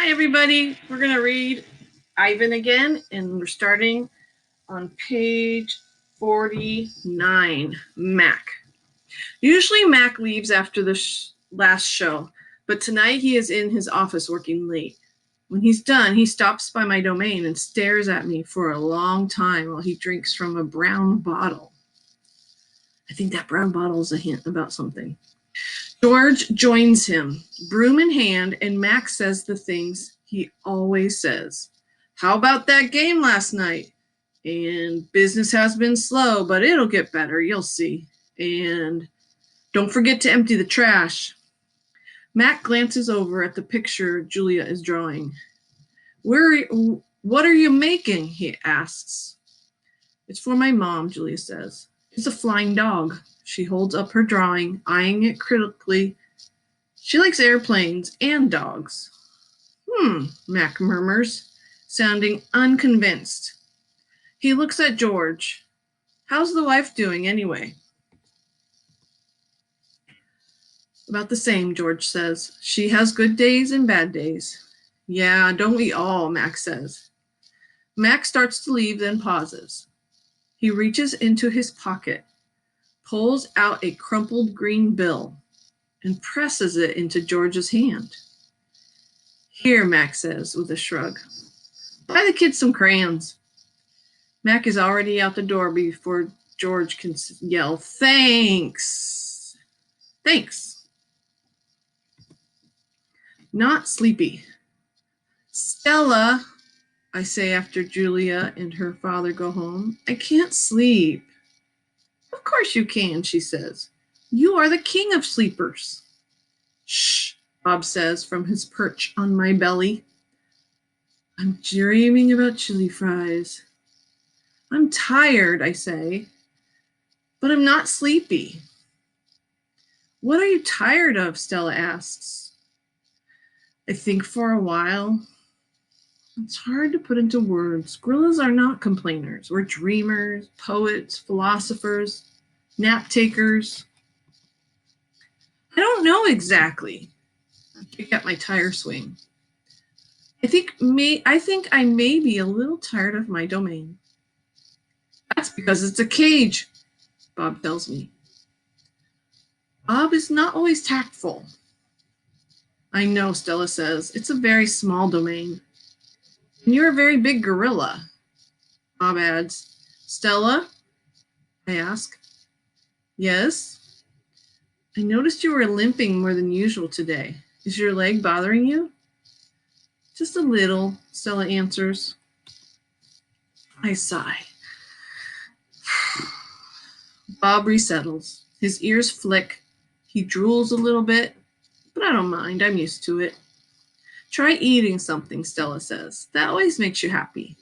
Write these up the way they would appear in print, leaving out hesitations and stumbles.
Hi, everybody. We're going to read Ivan again, and we're starting on page 49, Mac. Usually Mac leaves after the last show, but tonight he is in his office working late. When he's done, he stops by my domain and stares at me for a long time while he drinks from a brown bottle. I think that brown bottle is a hint about something. George joins him, broom in hand, and Max says the things he always says. How about that game last night? And business has been slow, but it'll get better, you'll see. And don't forget to empty the trash. Mac glances over at the picture Julia is drawing. What are you making? He asks. It's for my mom, Julia says. It's a flying dog. She holds up her drawing, eyeing it critically. She likes airplanes and dogs. Mac murmurs, sounding unconvinced. He looks at George. How's the wife doing anyway? About the same, George says. She has good days and bad days. Yeah, don't we all, Mac says. Mac starts to leave, then pauses. He reaches into his pocket, pulls out a crumpled green bill, and presses it into George's hand. Here, Mac says with a shrug. Buy the kids some crayons. Mac is already out the door before George can yell, Thanks. Thanks. Not sleepy. Stella, I say after Julia and her father go home, I can't sleep. Of course you can, she says. You are the king of sleepers. Shh, Bob says from his perch on my belly. I'm dreaming about chili fries. I'm tired, I say, but I'm not sleepy. What are you tired of? Stella asks. I think for a while. It's hard to put into words. Gorillas are not complainers. We're dreamers, poets, philosophers, nap takers. I don't know exactly. I pick up my tire swing. I think I may be a little tired of my domain. That's because it's a cage, Bob tells me. Bob is not always tactful. I know, Stella says. It's a very small domain. And you're a very big gorilla, Bob adds. Stella? I ask. Yes? I noticed you were limping more than usual today. Is your leg bothering you? Just a little, Stella answers. I sigh. Bob resettles. His ears flick. He drools a little bit, but I don't mind. I'm used to it. Try eating something, Stella says. That always makes you happy.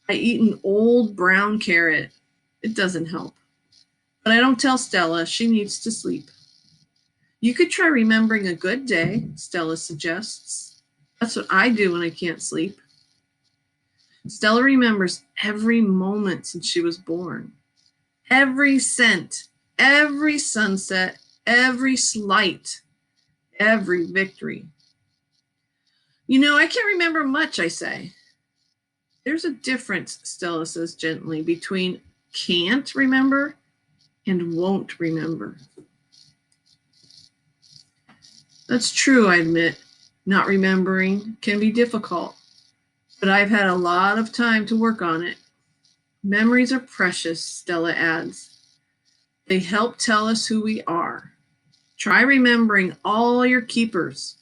I eat an old brown carrot. It doesn't help. But I don't tell Stella. She needs to sleep. You could try remembering a good day, Stella suggests. That's what I do when I can't sleep. Stella remembers every moment since she was born. Every scent, every sunset, every slight, every victory. You know, I can't remember much, I say. There's a difference, Stella says gently, between can't remember and won't remember. That's true, I admit. Not remembering can be difficult, but I've had a lot of time to work on it. Memories are precious, Stella adds. They help tell us who we are. Try remembering all your keepers.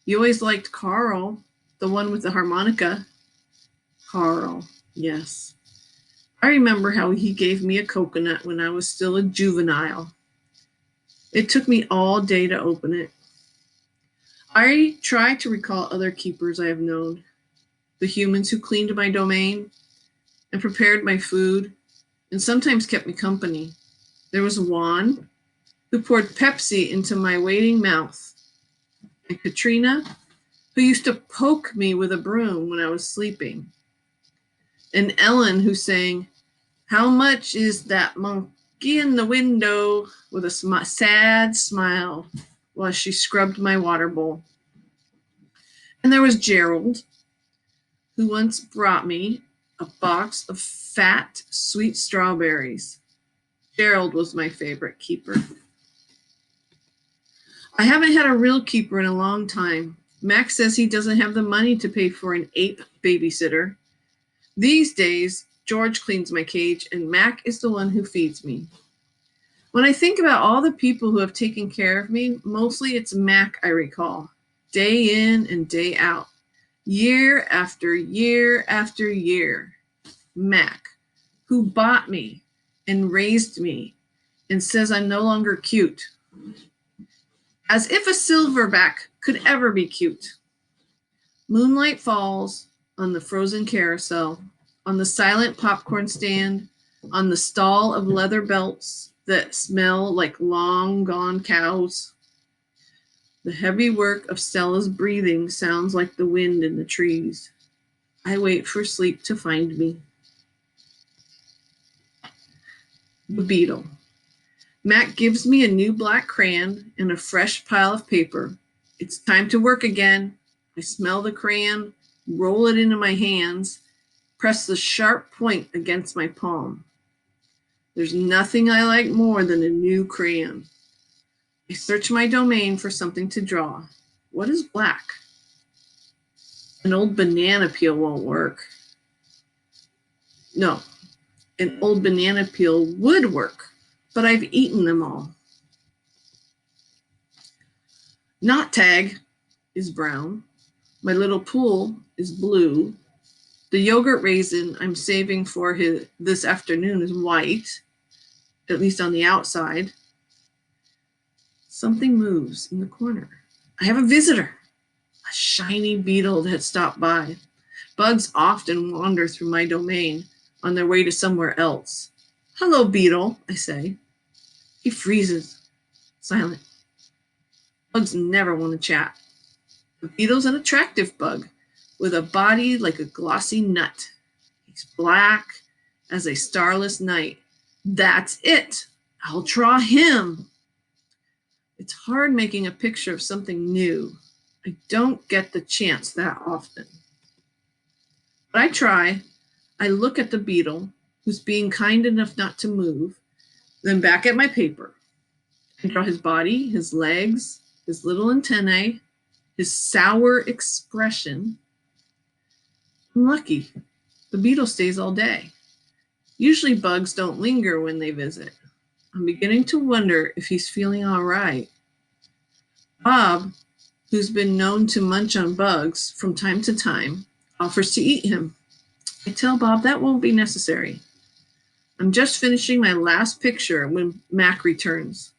You always liked Carl, the one with the harmonica. Carl, yes. I remember how he gave me a coconut when I was still a juvenile. It took me all day to open it. I try to recall other keepers I have known, the humans who cleaned my domain and prepared my food and sometimes kept me company. There was Juan, who poured Pepsi into my waiting mouth, and Katrina, who used to poke me with a broom when I was sleeping, and Ellen, who sang, How much is that monkey in the window, with a sad smile while she scrubbed my water bowl. And there was Gerald, who once brought me a box of fat, sweet strawberries. Gerald was my favorite keeper. I haven't had a real keeper in a long time. Max says he doesn't have the money to pay for an ape babysitter. These days, George cleans my cage and Mac is the one who feeds me. When I think about all the people who have taken care of me, mostly it's Mac I recall, day in and day out, year after year after year. Mac, who bought me and raised me and says I'm no longer cute. As if a silverback could ever be cute. Moonlight falls on the frozen carousel, on the silent popcorn stand, on the stall of leather belts that smell like long gone cows. The heavy work of Stella's breathing sounds like the wind in the trees. I wait for sleep to find me. The Beetle. Mac gives me a new black crayon and a fresh pile of paper. It's time to work again. I smell the crayon, roll it into my hands, press the sharp point against my palm. There's nothing I like more than a new crayon. I search my domain for something to draw. What is black? An old banana peel won't work. No, an old banana peel would work, but I've eaten them all. Knot tag is brown. My little pool is blue. The yogurt raisin I'm saving for this afternoon is white, at least on the outside. Something moves in the corner. I have a visitor, a shiny beetle that had stopped by. Bugs often wander through my domain on their way to somewhere else. Hello, beetle, I say. He freezes, silent. Bugs never want to chat. The beetle's an attractive bug with a body like a glossy nut. He's black as a starless night. That's it. I'll draw him. It's hard making a picture of something new. I don't get the chance that often. But I try. I look at the beetle, who's being kind enough not to move, then back at my paper. I draw his body, his legs, his little antennae, his sour expression. I'm lucky. The beetle stays all day. Usually bugs don't linger when they visit. I'm beginning to wonder if he's feeling all right. Bob, who's been known to munch on bugs from time to time, offers to eat him. I tell Bob that won't be necessary. I'm just finishing my last picture when Mac returns.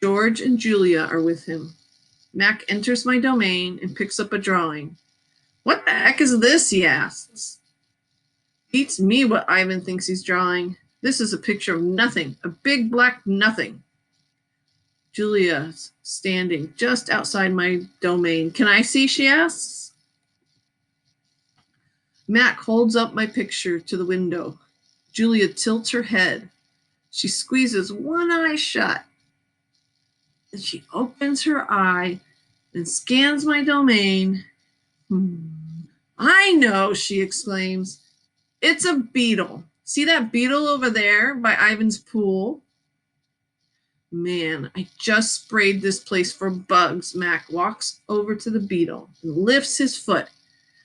George and Julia are with him. Mac enters my domain and picks up a drawing. What the heck is this, he asks. Beats me what Ivan thinks he's drawing. This is a picture of nothing, a big black nothing. Julia's standing just outside my domain. Can I see, she asks. Mac holds up my picture to the window. Julia tilts her head. She squeezes one eye shut. Then she opens her eye and scans my domain. I know, she exclaims. It's a beetle. See that beetle over there by Ivan's pool? Man, I just sprayed this place for bugs. Mac walks over to the beetle and lifts his foot.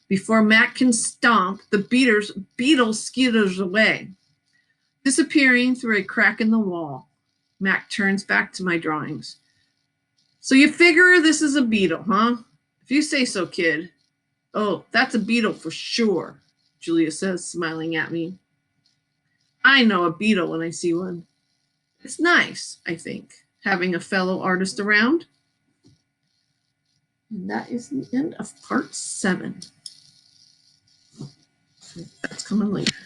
Before Mac can stomp, the beetle skitters away, disappearing through a crack in the wall. Mac turns back to my drawings. So you figure this is a beetle, huh? If you say so, kid. Oh, that's a beetle for sure, Julia says, smiling at me. I know a beetle when I see one. It's nice, I think, having a fellow artist around. And that is the end of part 7. That's coming later.